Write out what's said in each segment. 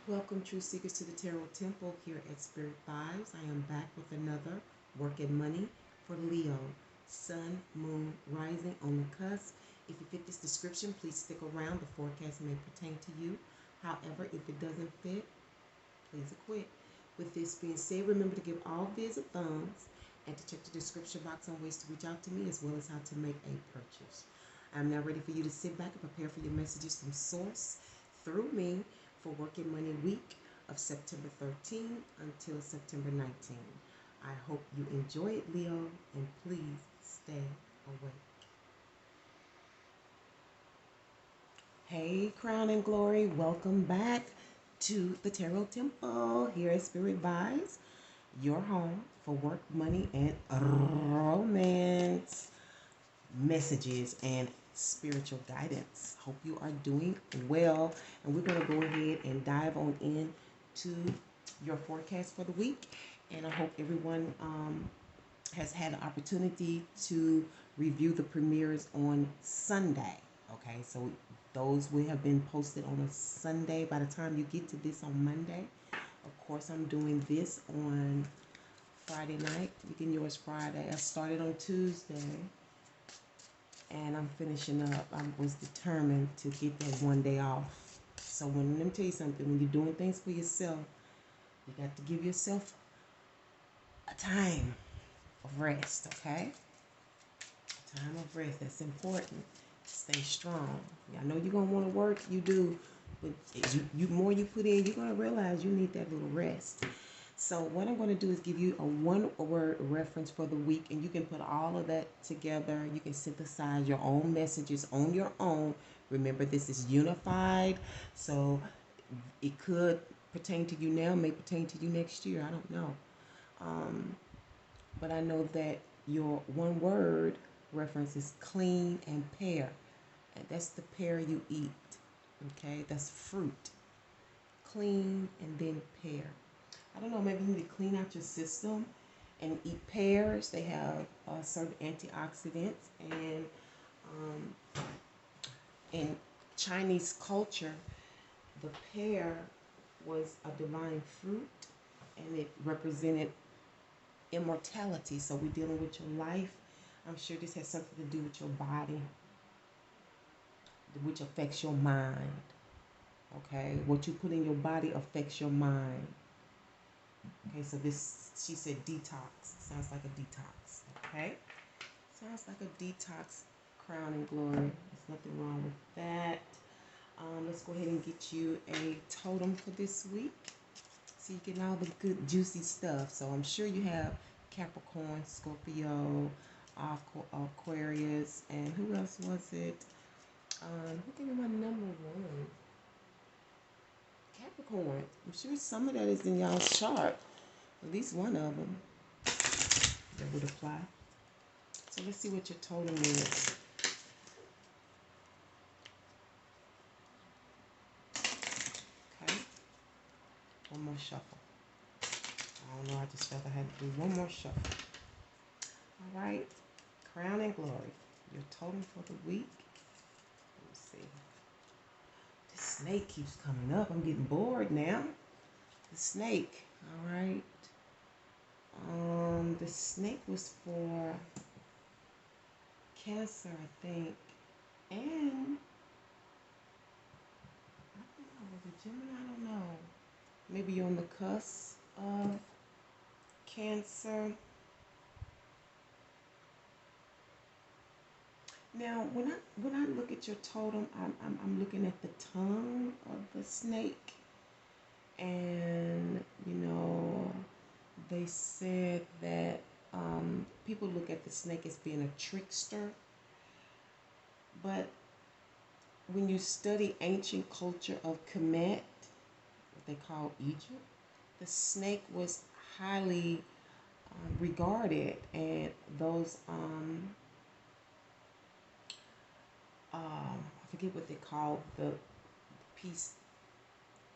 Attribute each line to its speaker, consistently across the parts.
Speaker 1: Welcome, true seekers, to the Tarot Temple here at Spirit Vibes. I am back with another work and money for Leo, Sun, Moon, Rising on the cusp. If you fit this description, please stick around. The forecast may pertain to you. However, if it doesn't fit, please quit. With this being said, remember to give all vids a thumbs and to check the description box on ways to reach out to me as well as how to make a purchase. I'm now ready for you to sit back and prepare for your messages from Source through me for Working Money Week of September 13th until September 19th. I hope you enjoy it, Leo, and please stay awake. Hey, Crown and Glory, welcome back to the Tarot Temple here at Spirit Vibes, your home for work, money, and romance messages and spiritual guidance. Hope you are doing well, and we're going to go ahead and dive on in to your forecast for the week. And I hope everyone has had the opportunity to review the premieres on Sunday. Okay, so those will have been posted on a Sunday by the time you get to this on Monday. Of course, I'm doing this on Friday night. You can yours Friday. I started on Tuesday and I'm finishing up. I was determined to get that one day off. So let me tell you something, when you're doing things for yourself, you got to give yourself a time of rest, okay? A time of rest, that's important. Stay strong. I know you're going to want to work, you do, but you more you put in, you're going to realize you need that little rest. So what I'm going to do is give you a one-word reference for the week, and you can put all of that together. You can synthesize your own messages on your own. Remember, this is unified, so it could pertain to you now, may pertain to you next year. I don't know. But I know that your one-word reference is clean and pear. And that's the pear you eat, okay? That's fruit. Clean and then pear. I don't know, maybe you need to clean out your system and eat pears. They have certain antioxidants, and in Chinese culture, the pear was a divine fruit, and it represented immortality. So we're dealing with your life. I'm sure this has something to do with your body, which affects your mind. Okay, what you put in your body affects your mind. Okay, so this, she said detox. Sounds like a detox. Okay, sounds like a detox, crown and glory. There's nothing wrong with that. Let's go ahead and get you a totem for this week. So you're getting all the good juicy stuff. So I'm sure you have Capricorn, Scorpio, Aquarius, and who else was it? Who gave me my number one? Capricorn. I'm sure some of that is in y'all's chart. At least one of them that would apply. So let's see what your totem is. Okay. One more shuffle. I don't know. I just felt I had to do one more shuffle. All right. Crown and glory. Your totem for the week. Let me see. This snake keeps coming up. I'm getting bored now. The snake. All right. The snake was for Cancer, I think. And I don't know, was it Gemini? I don't know. Maybe you're on the cusp of Cancer. Now, when I look at your totem, I'm looking at the tongue of the snake, and they said that people look at the snake as being a trickster, but when you study ancient culture of Kemet, what they call Egypt, the snake was highly regarded, and those I forget what they called the piece,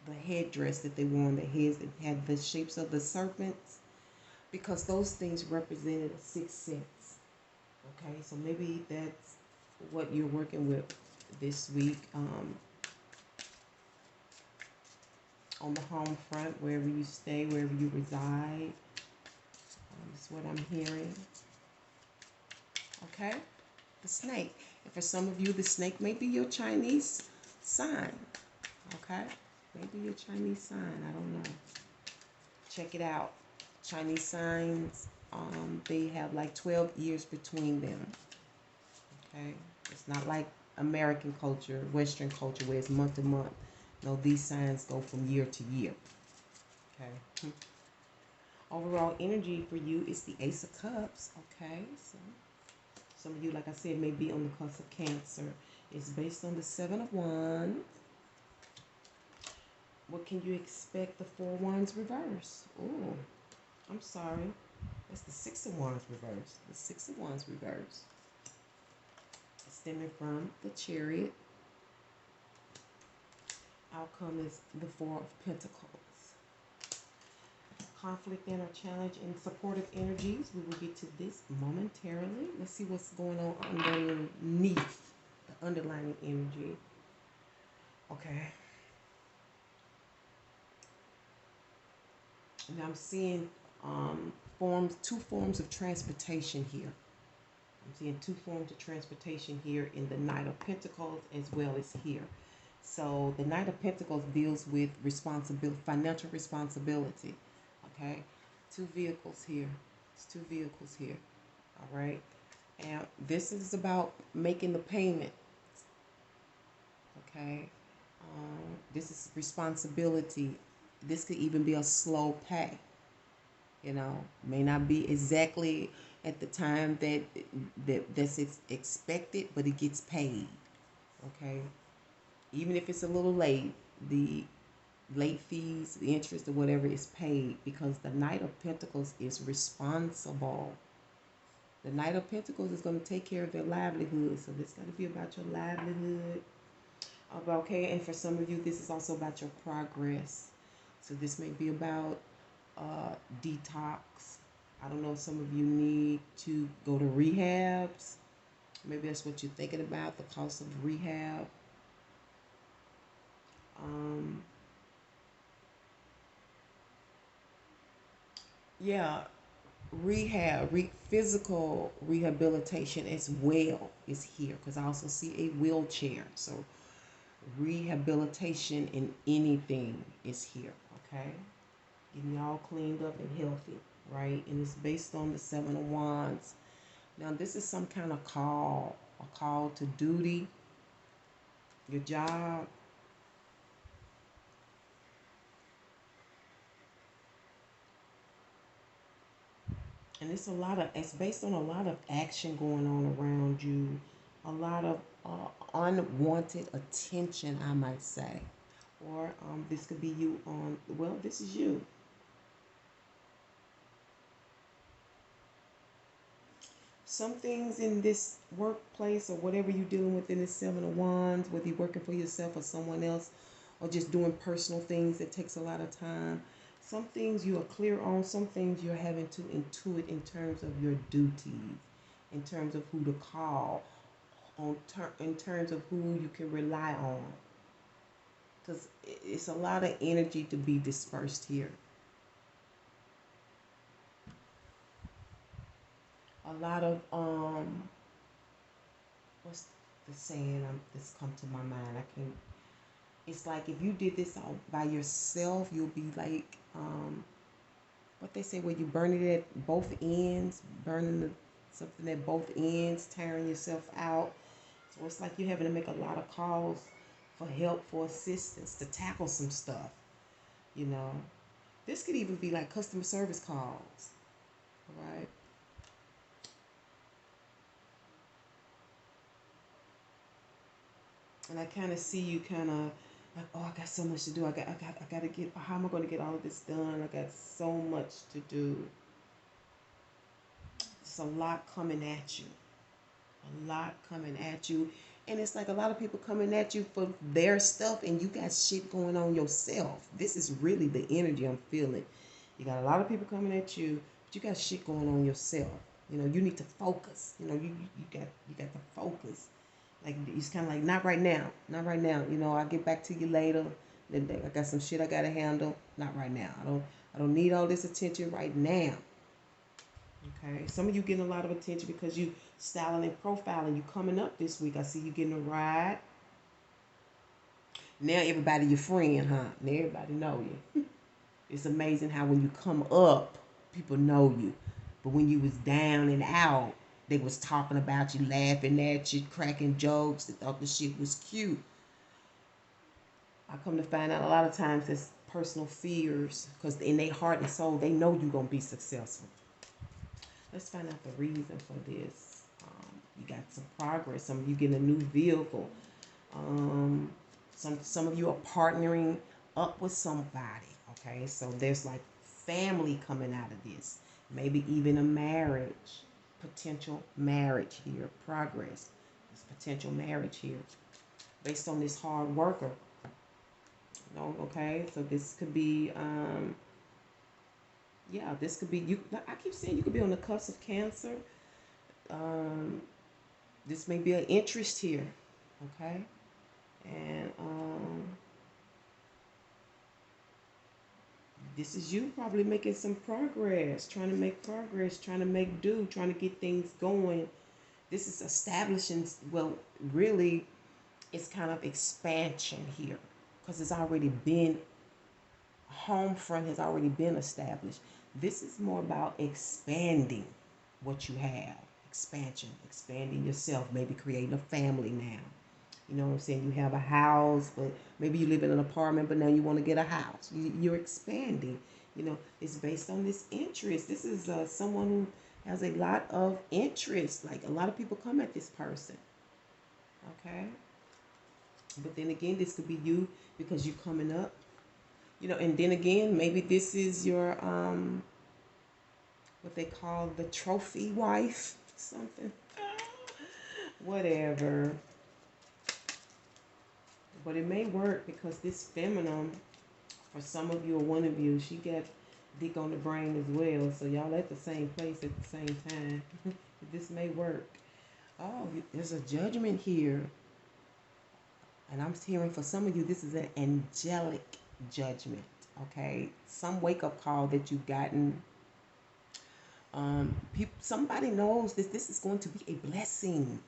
Speaker 1: the headdress that they wore on their heads that had the shapes of the serpents, because those things represented a sixth sense. Okay, so maybe that's what you're working with this week. on the home front, wherever you stay, wherever you reside. That's what I'm hearing. Okay? The snake. And for some of you, the snake may be your Chinese sign. Okay? Maybe your Chinese sign. I don't know. Check it out. Chinese signs, they have like 12 years between them. Okay? It's not like American culture, Western culture, where it's month to month. No, these signs go from year to year. Okay? Overall energy for you is the Ace of Cups. Okay? So some of you, like I said, may be on the cusp of Cancer. It's based on the Seven of Wands. What can you expect? The Four of Wands reverse. Oh, I'm sorry. That's the Six of Wands reverse. The Six of Wands reverse. Stemming from the Chariot. Outcome is the Four of Pentacles. Conflict and or challenge and supportive energies. We will get to this momentarily. Let's see what's going on underneath the underlying energy. Okay. And I'm seeing two forms of transportation here. I'm seeing two forms of transportation here in the Knight of Pentacles as well as here. So the Knight of Pentacles deals with responsibility, financial responsibility. Okay, two vehicles here. It's two vehicles here. All right, and this is about making the payment. Okay, this is responsibility. This could even be a slow pay. You know, may not be exactly at the time that's expected, but it gets paid. Okay, even if it's a little late, the late fees, the interest, or whatever is paid, because the Knight of Pentacles is responsible. The Knight of Pentacles is going to take care of their livelihood, so this got to be about your livelihood. Okay, and for some of you, this is also about your progress. So this may be about detox. I don't know if some of you need to go to rehabs. Maybe that's what you're thinking about, the cost of rehab. Yeah, physical rehabilitation as well is here, because I also see a wheelchair. So rehabilitation in anything is here. Okay, getting y'all cleaned up and healthy, right? And it's based on the Seven of Wands. Now this is some kind of call, a call to duty, your job. And it's based on a lot of action going on around you, a lot of unwanted attention, I might say. Or this could be you on, well, this is you. Some things in this workplace or whatever you're dealing with in this Seven of Wands, whether you're working for yourself or someone else, or just doing personal things that takes a lot of time. Some things you are clear on, some things you're having to intuit in terms of your duties, in terms of who to call, in terms of who you can rely on. Because it's a lot of energy to be dispersed here. A lot of what's the saying that's come to my mind? I can't. It's like if you did this all by yourself, you'll be like what they say, where you burn it at both ends, something at both ends, tearing yourself out. So it's like you're having to make a lot of calls for help, for assistance, to tackle some stuff. You know, this could even be like customer service calls, right? And I kind of see you kind of like, oh, I got so much to do. I got to get. How am I going to get all of this done? I got so much to do. It's a lot coming at you. A lot coming at you. And it's like a lot of people coming at you for their stuff, and you got shit going on yourself. This is really the energy I'm feeling. You got a lot of people coming at you, but you got shit going on yourself. You know, you need to focus. You know, you got to focus. Like it's kind of like not right now, not right now. You know, I'll get back to you later. I got some shit I gotta handle. Not right now. I don't need all this attention right now. Okay. Some of you getting a lot of attention because you styling and profiling. You coming up this week. I see you getting a ride. Now everybody your friend, huh? Now everybody know you. It's amazing how when you come up, people know you. But when you was down and out, they was talking about you, laughing at you, cracking jokes. They thought the shit was cute. I come to find out a lot of times it's personal fears because in their heart and soul, they know you're going to be successful. Let's find out the reason for this. You got some progress. Some of you getting a new vehicle. Some of you are partnering up with somebody. Okay, so there's like family coming out of this. Maybe even a marriage, potential marriage here, progress. There's potential marriage here based on this hard worker. No, okay, so this could be, yeah, this could be you. I keep saying you could be on the cusp of Cancer. This may be an interest here, okay, and this is you probably making some progress, trying to make progress, trying to make do, trying to get things going. This is establishing, well, really, it's kind of expansion here because it's already been, home front has already been established. This is more about expanding what you have. Expansion, expanding yourself, maybe creating a family now. You know what I'm saying? You have a house, but maybe you live in an apartment, but now you want to get a house. You're expanding. You know, it's based on this interest. This is someone who has a lot of interest. Like a lot of people come at this person. Okay? But then again, this could be you because you're coming up. You know, and then again, maybe this is your what they call the trophy wife, something. Whatever. But it may work because this feminine, for some of you or one of you, she got dick on the brain as well. So y'all at the same place at the same time. This may work. Oh, there's a judgment here. And I'm hearing for some of you, this is an angelic judgment. Okay? Some wake-up call that you've gotten. Somebody knows that this is going to be a blessing.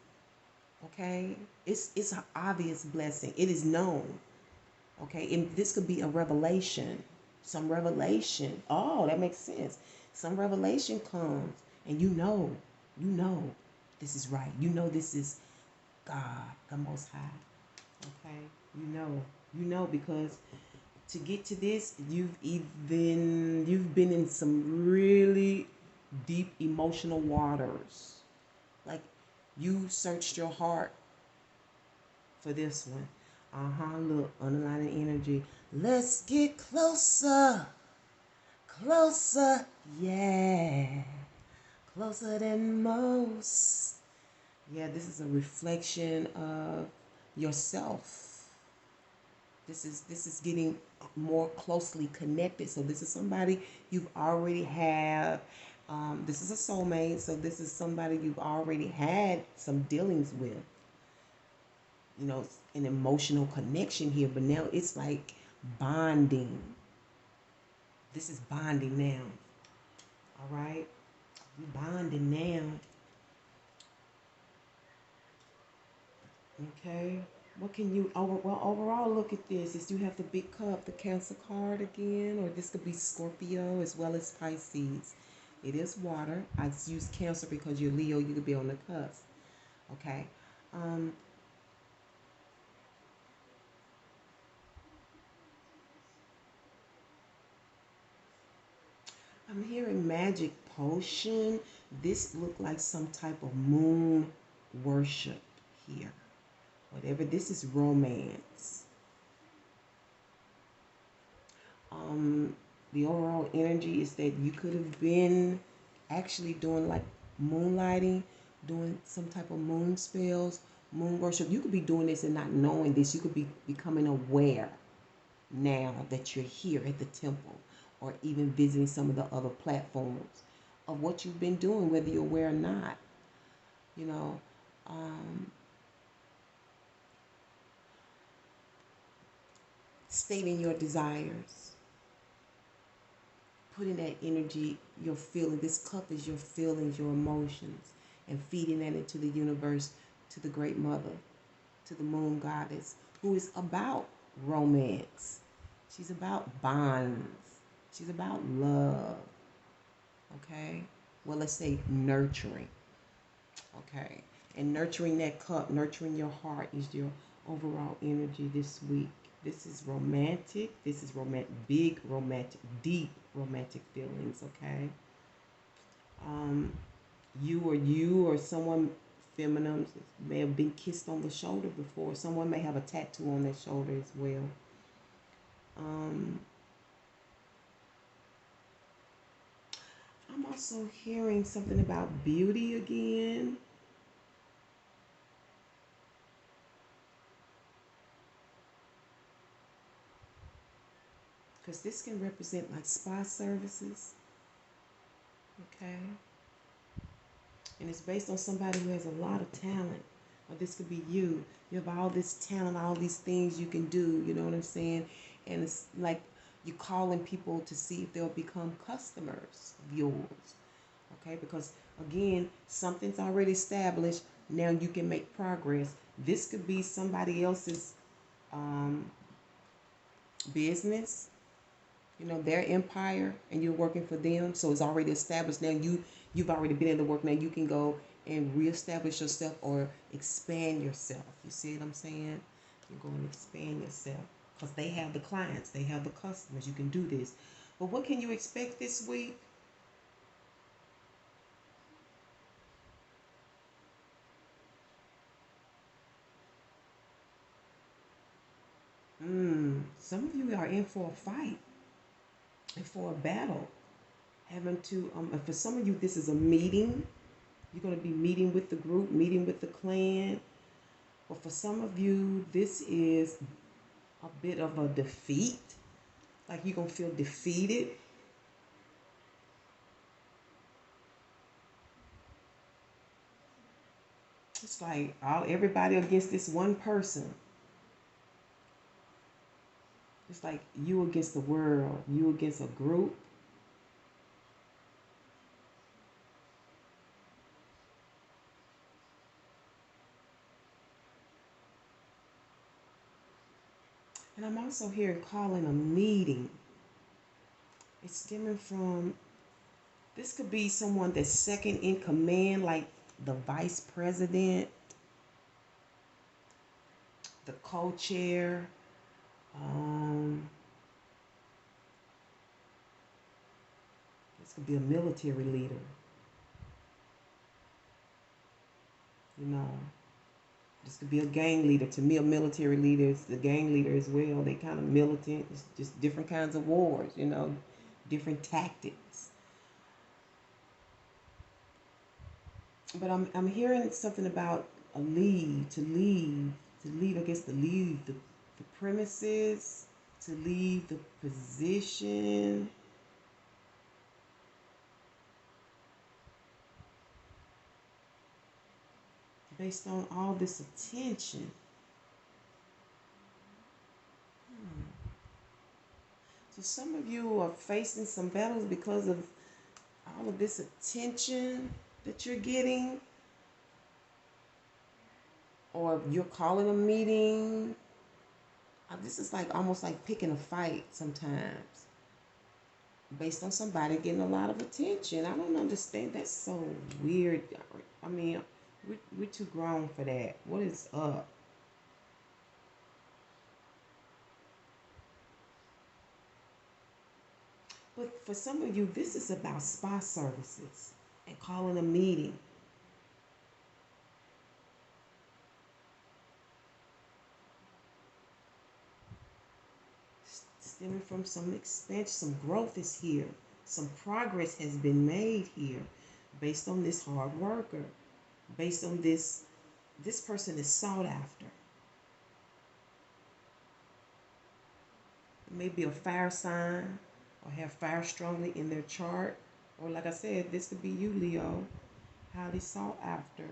Speaker 1: Okay? It's an obvious blessing. It is known. Okay? And this could be a revelation. Some revelation. Oh, that makes sense. Some revelation comes and you know this is right. You know this is God, the Most High. Okay? You know because to get to this, you've been in some really deep emotional waters. Like you searched your heart for this one. Look, underlining energy. Let's get closer. Closer. Yeah. Closer than most. Yeah, this is a reflection of yourself. This is getting more closely connected. So this is somebody you've already have. This is a soulmate. So this is somebody you've already had some dealings with. You know, an emotional connection here. But now it's like bonding. This is bonding now. All right? We're bonding now. Okay? What can you, overall look at this. Is you have the big cup, the Cancer card again, or this could be Scorpio as well as Pisces. It is water. I use Cancer because you're Leo, you could be on the cusp. Okay? I'm hearing magic potion. This looked like some type of moon worship here. Whatever, this is romance. The overall energy is that you could have been actually doing like moonlighting, doing some type of moon spells, moon worship. You could be doing this and not knowing this. You could be becoming aware now that you're here at the temple or even visiting some of the other platforms of what you've been doing, whether you're aware or not. You know, stating your desires, putting that energy, your feeling. This cup is your feelings, your emotions, and feeding that into the universe, to the great mother, to the moon goddess, who is about romance. She's about bonds. She's about love. Okay? Well, let's say nurturing. Okay? And nurturing that cup, nurturing your heart is your overall energy this week. This is romantic. This is romantic, big romantic, deep romantic feelings, okay? You or someone feminine may have been kissed on the shoulder before. Someone may have a tattoo on their shoulder as well. I'm also hearing something about beauty again. Because this can represent like spa services. Okay. And it's based on somebody who has a lot of talent. Or this could be you. You have all this talent, all these things you can do, you know what I'm saying? And it's like you're calling people to see if they'll become customers of yours. Okay, because again, something's already established. Now you can make progress. This could be somebody else's business, you know, their empire, and you're working for them. So it's already established. Now you've already been in the work. Now you can go and reestablish yourself or expand yourself. You see what I'm saying? You go and expand yourself because they have the clients, they have the customers. You can do this. But what can you expect this week? Some of you are in for a fight and for a battle. Having to, and for some of you, this is a meeting. You're going to be meeting with the group, meeting with the clan. But for some of you, this is a bit of a defeat. Like you're going to feel defeated. It's like everybody against this one person. It's like you against the world, you against a group. And I'm also here calling a meeting. It's stemming from, this could be someone that's second in command, like the vice president, the co-chair. This could be a military leader. You know, this could be a gang leader. To me, a military leader is the gang leader as well. They kind of militant. It's just different kinds of wars, you know, different tactics. But I'm hearing something about a lead, to leave, I guess to leave the premises, to leave the position. Based on all this attention. So some of you are facing some battles because of all of this attention that you're getting. Or you're calling a meeting. This is like almost like picking a fight sometimes. Based on somebody getting a lot of attention. I don't understand. That's so weird. I mean, we're too grown for that. What is up? But for some of you, this is about spa services and calling a meeting. Stemming from some expansion, some growth is here. Some progress has been made here based on this hard worker. Based on this person is sought after. It may be a fire sign or have fire strongly in their chart. Or like I said, this could be you, Leo. Highly sought after.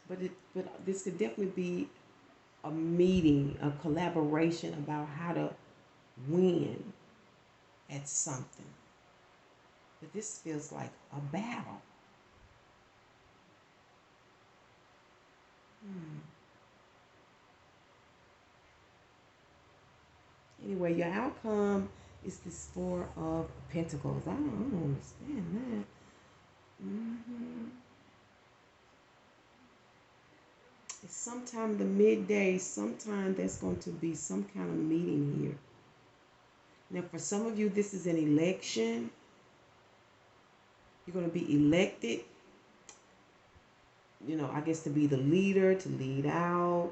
Speaker 1: But this could definitely be a meeting, a collaboration about how to win at something. But this feels like a battle. Hmm. Anyway, your outcome is this Four of Pentacles. I don't understand that. It's sometime in the midday, sometime there's going to be some kind of meeting here. Now, for some of you, this is an election. You're going to be elected, I guess to be the leader, to lead out,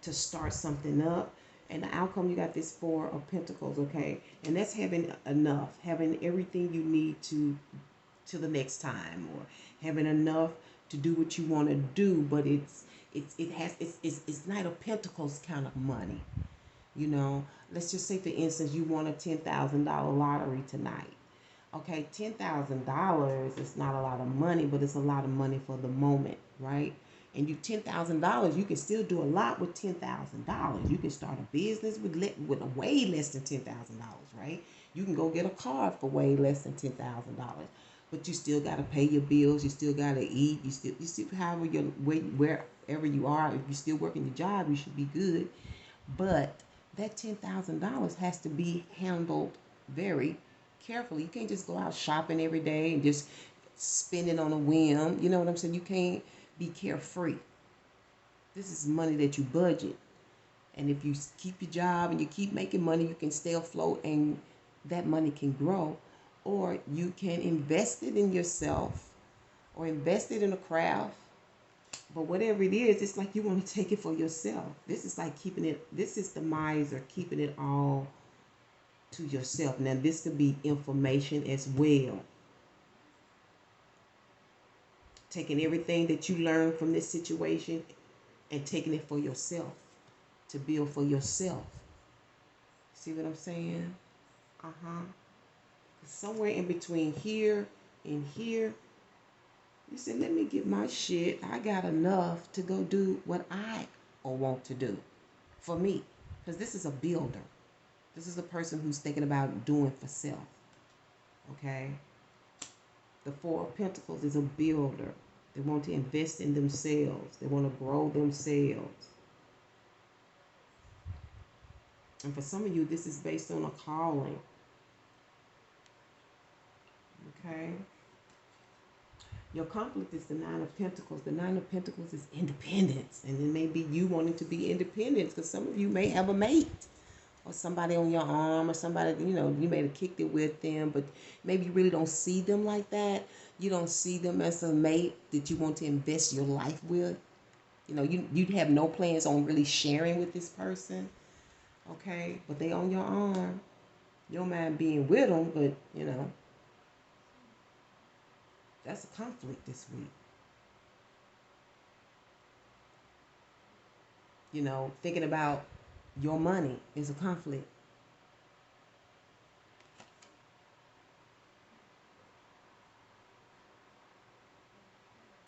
Speaker 1: to start something up. And the outcome, you got this Four of Pentacles, okay? And that's having enough, having everything you need to the next time, or having enough to do what you want to do, but it's Knight of Pentacles kind of money. Let's just say, for instance, you won a $10,000 lottery tonight. Okay, $10,000 is not a lot of money, but it's a lot of money for the moment, right? And you $10,000, you can still do a lot with $10,000. You can start a business with way less than $10,000, right? You can go get a car for way less than $10,000, but you still got to pay your bills. You still got to eat. You still however wherever you are. If you're still working your job, you should be good. But that $10,000 has to be handled very carefully. You can't just go out shopping every day and just spend it on a whim. You know what I'm saying? You can't be carefree. This is money that you budget. And if you keep your job and you keep making money, you can stay afloat and that money can grow. Or you can invest it in yourself or invest it in a craft. But whatever it is, it's like you want to take it for yourself. This is like this is the miser, keeping it all to yourself. Now, this could be information as well. Taking everything that you learned from this situation and taking it for yourself, to build for yourself. See what I'm saying? Somewhere in between here and here, you said, let me get my shit. I got enough to go do what I want to do for me. Because this is a builder. This is a person who's thinking about doing for self. Okay? The Four of Pentacles is a builder. They want to invest in themselves. They want to grow themselves. And for some of you, this is based on a calling. Okay? Your conflict is the Nine of Pentacles. The Nine of Pentacles is independence. And it may be you wanting to be independent, because some of you may have a mate or somebody on your arm, or somebody, you may have kicked it with them, but maybe you really don't see them like that. You don't see them as a mate that you want to invest your life with. You have no plans on really sharing with this person. Okay? But they on your arm. You don't mind being with them, but, that's a conflict this week. Thinking about your money is a conflict.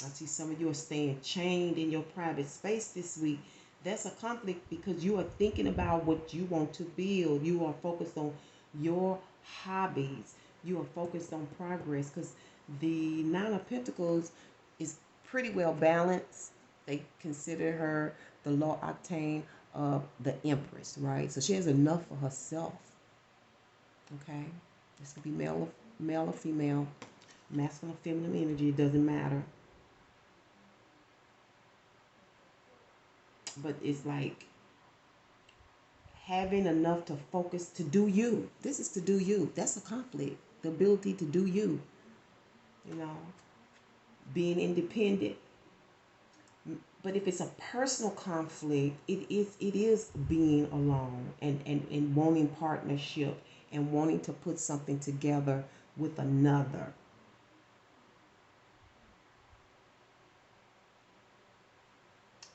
Speaker 1: I see some of you are staying chained in your private space this week. That's a conflict because you are thinking about what you want to build. You are focused on your hobbies. You are focused on progress, because the Nine of Pentacles is pretty well balanced. They consider her the low octane of the Empress, right? So she has enough for herself. Okay? This could be male or female, masculine or feminine energy, it doesn't matter. But it's like having enough to focus to do you. This is to do you. That's a conflict. The ability to do you. Being independent. But if it's a personal conflict, it is being alone and wanting partnership and wanting to put something together with another.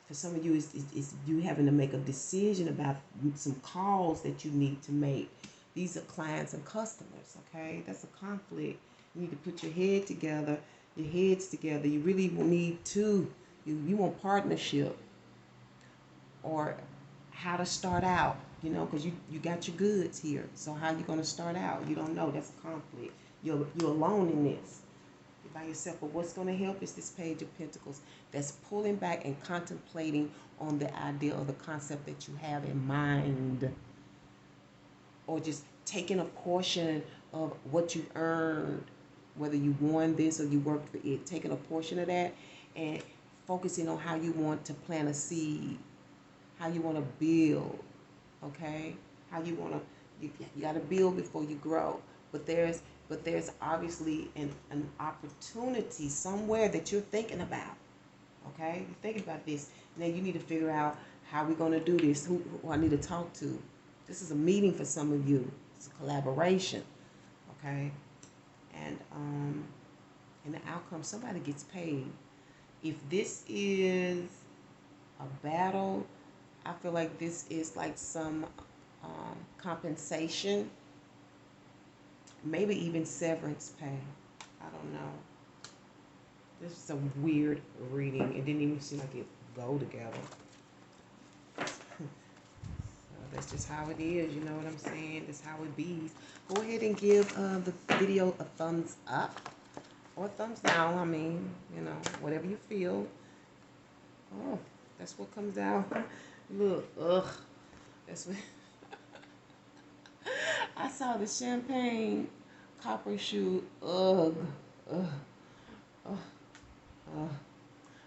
Speaker 1: For some of you, it's you having to make a decision about some calls that you need to make. These are clients and customers, okay? That's a conflict. You need to put your heads together. You really need to You want partnership, or how to start out, because you got your goods here. So how you going to start out? You don't know. That's a conflict. You're alone in this. You're by yourself. But what's going to help is this Page of Pentacles that's pulling back and contemplating on the idea or the concept that you have in mind, or just taking a portion of what you earned, whether you won this or you worked for it, taking a portion of that and focusing on how you want to plant a seed, how you want to build, okay? How you want to, you got to build before you grow. But there's obviously an opportunity somewhere that you're thinking about, okay? You're thinking about this. Now you need to figure out how we're going to do this, who I need to talk to. This is a meeting for some of you. It's a collaboration, okay? And the outcome, somebody gets paid. If this is a battle, I feel like this is like some compensation, maybe even severance pay. I don't know. This is a weird reading. It didn't even seem like it go together. That's just how it is, you know what I'm saying? That's how it be. Go ahead and give the video a thumbs up or a thumbs down. I mean, whatever you feel. Oh, that's what comes out. Look, ugh. That's what. I saw the champagne copper shoe. Ugh. Ugh. Ugh. Ugh.